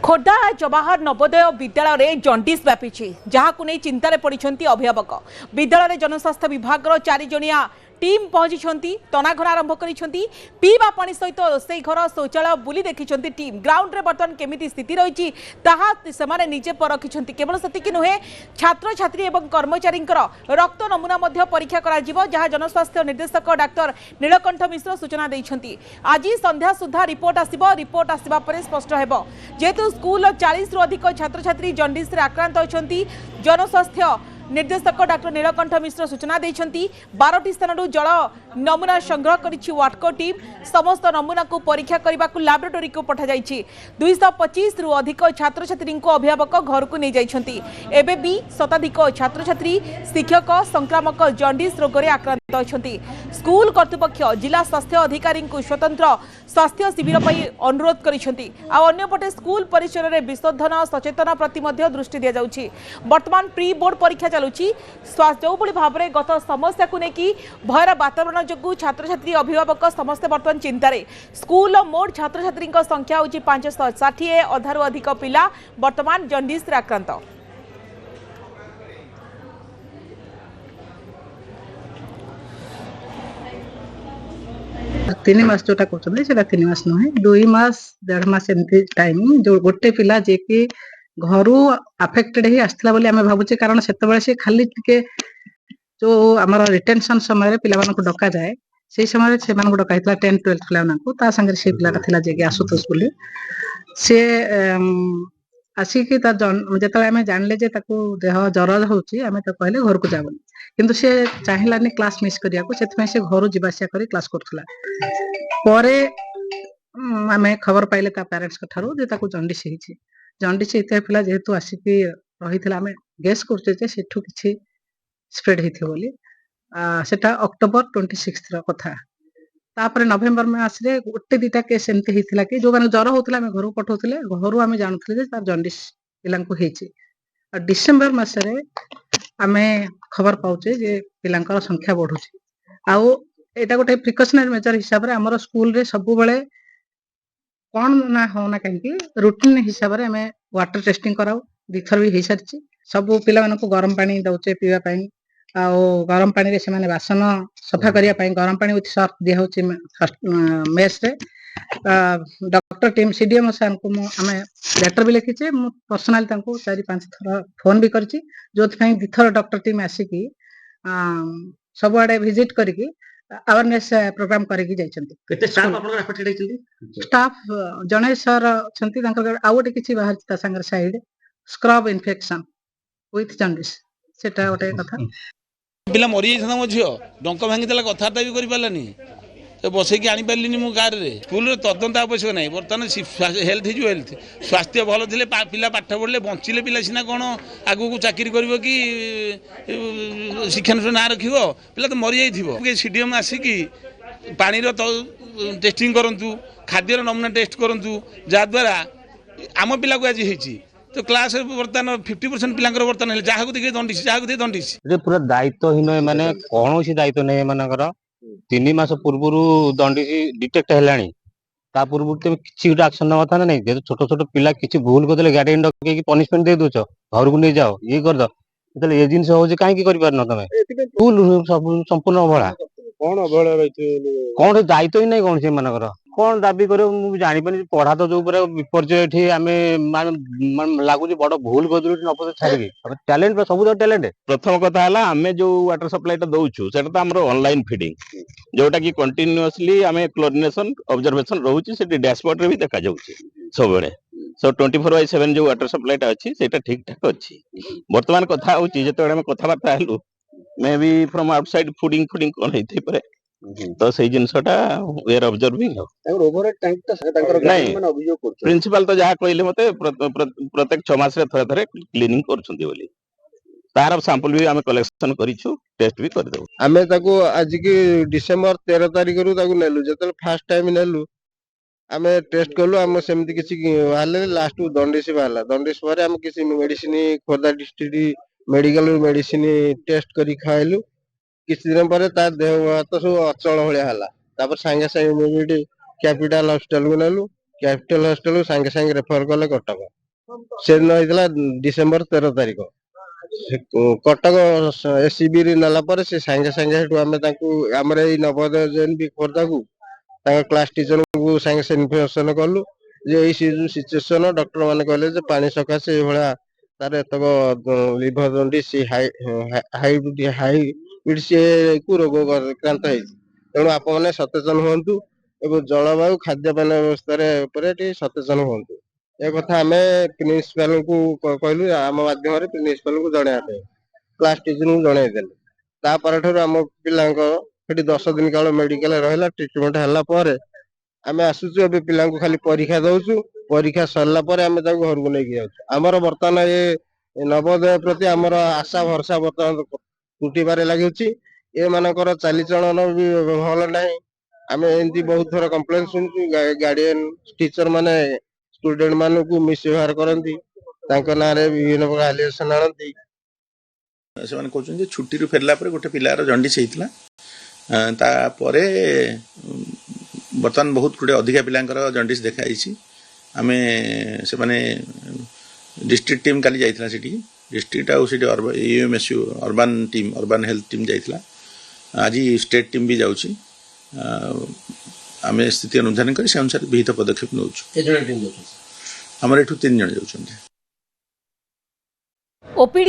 खोर्धा जवाहर नवोदय विद्यालय में जंडिस व्यापी जहां नहीं चिंतार पड़ती अभिभावक विद्यालय जनस्वास्थ्य विभाग 4 जणिया टीम पहुंची तनाघना आरंभ कर पीवा पानी सहित रोसई घर शौचालय बुली देखी टीम ग्राउंड रे बर्तमान केमिति स्थिति रही से निजे परखी केवल सेतिक नुहे छात्र छात्री और कर्मचारी रक्त नमूना परीक्षा करा जहां जनस्वास्थ्य निर्देशक डाक्टर नीलकंठ मिश्र सूचना देइछंती। आज संध्या सुधा रिपोर्ट आसवा पर स्पष्ट हेबो जेतु स्कूल 40 रु अधिक छात्र छात्री जंडिस रे आक्रांत होछंती। जनस्वास्थ्य निर्देशक डाक्टर नीलकंठ मिश्र सूचना देइछंती 12टी स्थान जल नमूना संग्रह करिछि वाटको टीम समस्त नमूना को परीक्षा करने को लैबोरेटरी को पठा जाइछि। 225 रु अधिक छात्र छात्री को अभिभावक घर को नहीं जाइछंती। एबे भी शताधिक छात्र छात्री शिक्षक संक्रामक जंडिस रोग रे आक्रांत होछंती। स्कूल कर्तृपक्ष जिला स्वास्थ्य अधिकारी को स्वतंत्र स्वास्थ्य शिविर पर अनुरोध करिछंती। आ अन्यपटे स्कूल परिसर में विशोधन सचेतन प्रति मध्य दृष्टि दिया जाउछि। वर्तमान प्री बोर्ड परीक्षा चलुछि जो भाव में गत समस्या को लेकिन भयर वातावरण जो छात्र छात्री अभिभावक समस्ते बर्तमान चिंतार। स्कूल मोट छात्र छात्री संख्या होची 560 अधारु अधिक पिला वर्तमान जंडिस आक्रांत। तीन मास जोटा कहते हैं 3 मास नुहे 2 मास 1.5 मास एमती टाइम जो गोटे पिला जे कि घर अफेक्टेड ही आसला बोली आमे भाबुचे कारण सेतबेले से खाली टिके जो आमर रिटेंशन समय पिला मानक डका जाए से समय से मानक डका हितला 10 12 पिला मानक ता संगे से पिलाटा थिला जे कि आसुतोष बोली से आसिकी ता जेतले आमे जानले जे ताको देह जर होची आमे त कहले घर को जाबनी किंतु से चाहिलानी क्लास मिस करिया को सेतमे से घर जिबासिया करी क्लास करथला परे आमे खबर पाइले ता पेरेंट्स का ठारो जे ताको जंडिस हिची जंडिस इत्या पिला जेहेतु आसिकी रही आम गेस करछे सेठू किछि स्प्रेड हेथि बोली सेटा अक्टोबर 26 कथा तापर नवेम्बर मास रे गोटे दीटा केस एमती हेतिला कि जो माने जर होतला आम घर पठौथिले घर आम जानथिले जे तार जंडिस पिलांको हेछि। डिसेंबर मास रे आमे खबर पाउचे जे पिलांकर संख्या बढ़ुछि आउ एटा गोटे प्रिकॉशनरी मेजर हिसाब रे हमर स्कूल रे सब बेले कौन ना होना कहीं रूटीन हिसाब से आम वाटर टेस्टिंग कराऊ 2 थर भी हो सारी सब पिला को गरम पानी दौचे पीवा गरम पानी रे से माने बासन सफा करने गरम पानी विथ सर्फ दिया मेस रे डॉक्टर टीम सीडीएम सर को आम लेटर भी लिखीचे पर्सनाली 4-5 थर फोन भी करछि जो 2 थर डॉक्टर टीम आसिकी सब आड़े विजिट करके अवेयरनेस प्रोग्राम करके जाइछन्ती। केते स्टाफ आपन अफेक्टेड हैछन्ती स्टाफ जने सर छन्ती तांकर आ गोटे किछि बाहर ता संगर साइड स्क्रब इन्फेक्शन विथ जंडिस सेटा गोटे कथा पिला मरि जाइछन मो झियो डंक भांगी देला कथाटा भी करि पालानी तो बसे की आनी पारलिनी मो कार रे स्कूल रे तदंत आवश्यक नहीं बर्तमान हेल्थ इज वेल्थ स्वास्थ्य भल थिले पिला पाठ पढ़ले बंचिले पिला सिना कोन आगु को चाकरी करबो कि शिक्षण ना रखिबो पिला तो मरि जाइथिबो के सीडीएम आसिकी पानी रो टेस्टिंग करंतु खाद्य नमूना टेस्ट करंतु जा द्वारा आम पिला को आज हेछि तो क्लास बर्तमान 50% पिलांकर बर्तमान जहाँ को देखिए दंडिस जहाँ को दंडिस पूरा दायित्वहीन माने कौन दायित्व नहीं एमानकर 3 मास पूर्व दंडिस डिटेक्ट है पूर्व तुम किसी गोटे एक्शन नवा था ना नहीं जेहेतु छोट छोट पिला किसी भूल करदे गार्डियन डकैकी पनिशमेंट दे दौच घर को नहीं जाओ ये कर दो ये जिन हो कहीं कर तुम स्कूल संपूर्ण अवहेला कौन दायित्व ही नहीं कौन से मानकर कौन दाबी कर जानी पढ़ा तो जो विपर्य आम लगुच बड़ भूल कर छाड़ी टैलेंट सब टैलेंट प्रथम कथा है आम जो वाटर सप्लाई दौचु से ऑनलाइन फीडिंग जोटा कि कंटिन्यूअसली आम क्लोरिनेशन ऑब्जर्वेशन रोचे से डैशबोर्ड रे भी देखा जाउछि सब बेले सो 24/7 जो वाटर सप्लाई अच्छी से ठीक ठाक अच्छी वर्तमान कथा होची जेते हम कथाबार्ता हेलु may be from outside funding कौन होइथि परे तो सही जिनसटा we are observing over time तो तांकर ग्राहक माने अभियोग करछ प्रिंसिपल तो जहा कहले मते प्रत्येक 6 मास रे थरे क्लीनिंग करछन्ती बोली तार सैंपल भी आमे कलेक्शन करिछु टेस्ट भी कर देबो आमे ताको आज की डिसेंबर 13 तारिख रु ताको नेलु जतल फर्स्ट टाइम नेलु आमे टेस्ट करलु हम सेमति किछि हाले लास्ट दंडिस बाला दंडिस पर हम किछि मेडिसिन खोदा डिस्ट्रिक्ट मेडिकल मेडिसिन टेस्ट करी खाइलु किछि दिन पर तार देह तो सब अचल भलिया हला तापर संगे संगे इमीडिएट कैपिटल हॉस्पिटल को नेलु କ୍ୟାପିଟାଲ ହସ୍ପିଟାଲ ସାଙ୍ଗେ ସାଙ୍ଗେ ରେଫର କଲେ କଟକ। ସେଦିନ ହେଇଥିଲା ଡିସେମ୍ବର 13 ତାରିଖ। କଟକ SCB ନେଲା ପରେ ସେ ସାଙ୍ଗେ ସାଙ୍ଗେ ସେଠୁ ଆମେ ତାଙ୍କୁ ଆମର ଏଇ ନବୋଦୟ ଜେଏନବି ଖୋର୍ଦ୍ଧାକୁ ତାଙ୍କ କ୍ଲାସ ଟିଚରଙ୍କୁ ସାଙ୍ଗେ ସାଙ୍ଗେ ଇନଫର୍ମେସନ କଲୁ ଯେ ଏଇ ସିଚୁଏସନ ଡକ୍ଟର ମାନେ କହିଲେ ଯେ ପାଣି ସକାଶେ ଏଇଭଳିଆ ତାର ଏତକ ଲିଭର ଜଣ୍ଡିସ କୁ ରୋଗ ଆକ୍ରାନ୍ତ ହେଇଛି। ତେଣୁ ଆପଣମାନେ ସଚେତନ ହୁଅନ୍ତୁ ଏବଂ ଜଳବାୟୁ ଖାଦ୍ୟପାନ ବ୍ୟବସ୍ଥାରେ ଉପରେ ଟିକେ ସଚେତନ ହୁଅନ୍ତୁ। ଏ କଥା ଆମେ ପ୍ରିନ୍ସିପାଲଙ୍କୁ କହିଲୁ, ଆମ ମାଧ୍ୟମରେ ପ୍ରିନ୍ସିପାଲଙ୍କୁ ଜଣେଇବା ପାଇଁ କ୍ଲାସ ଟିଚରଙ୍କୁ ଜଣେଇଦେଲେ। ତାପରଠାରୁ ଆମ ପିଲାଙ୍କ ସେଠି 10 ଦିନ କାଳ ମେଡିକାଲ ରହିଲା, ଟ୍ରିଟମେଣ୍ଟ ହେଲା ପରେ ଆମେ ଆସୁଛୁ। ଏବେ ପିଲାଙ୍କୁ ଖାଲି ପରୀକ୍ଷା ଦଉଛୁ, ପରୀକ୍ଷା ସରିଲା ପରେ ଆମେ ତାଙ୍କୁ ଘରକୁ ନେଇକି ଯାଉଛୁ। ଆମର ବର୍ତ୍ତମାନ ଏ ନବୋଦୟ ପ୍ରତି ଆମର ଆଶା ଭରସା ବର୍ତ୍ତମାନ ଟୁଟିବାରେ ଲାଗୁଛି। ଏମାନଙ୍କର ଚାଲିଚଳନ ବି ଭଲ ନାହିଁ। ଆମେ ଏମିତି ବହୁତ ଥର କମ୍ପ୍ଲେନ ଶୁଣୁଛୁ, ଗାର୍ଡିଆନ ଟିଚର ମାନେ ଷ୍ଟୁଡେଣ୍ଟ ମାନଙ୍କୁ ମିସବ୍ୟବହାର କରନ୍ତି, ତାଙ୍କ ନାଁରେ ବିଭିନ୍ନ ପ୍ରକାର ଆଲିଗେସନ ଆଣନ୍ତି। ସେମାନେ କହୁଛନ୍ତି ଯେ ଛୁଟିରୁ ଫେରିଲା ପରେ ଗୋଟେ ପିଲାର ଜଣ୍ଡିସ୍ ହେଇଥିଲା, ତାପରେ ବର୍ତ୍ତମାନ ବହୁତ ଗୁଡ଼ିଏ ଅଧିକା ପିଲାଙ୍କର ଜଣ୍ଡିସ୍ ଦେଖାଯାଇଛି। ଆମେ ସେମାନେ ଡିଷ୍ଟ୍ରିକ୍ଟ ଟିମ୍ କାଲି ଯାଇଥିଲା ସେଠି, ଡିଷ୍ଟ୍ରିକ୍ଟ ଆଉ ସେଠି UMSU urban team, urban health team ଯାଇଥିଲା। ଆଜି ଷ୍ଟେଟ୍ ଟିମ୍ ବି ଯାଉଛି। ଆମେ ସ୍ଥିତି ଅନୁଧ୍ୟାନ କରି ସେ ଅନୁସାରେ ବିହିତ ପଦକ୍ଷେପ ନେଉଛୁ। ଆମର ଏଠୁ 3 ଜଣ ଯାଉଛନ୍ତି। ଓପିଡି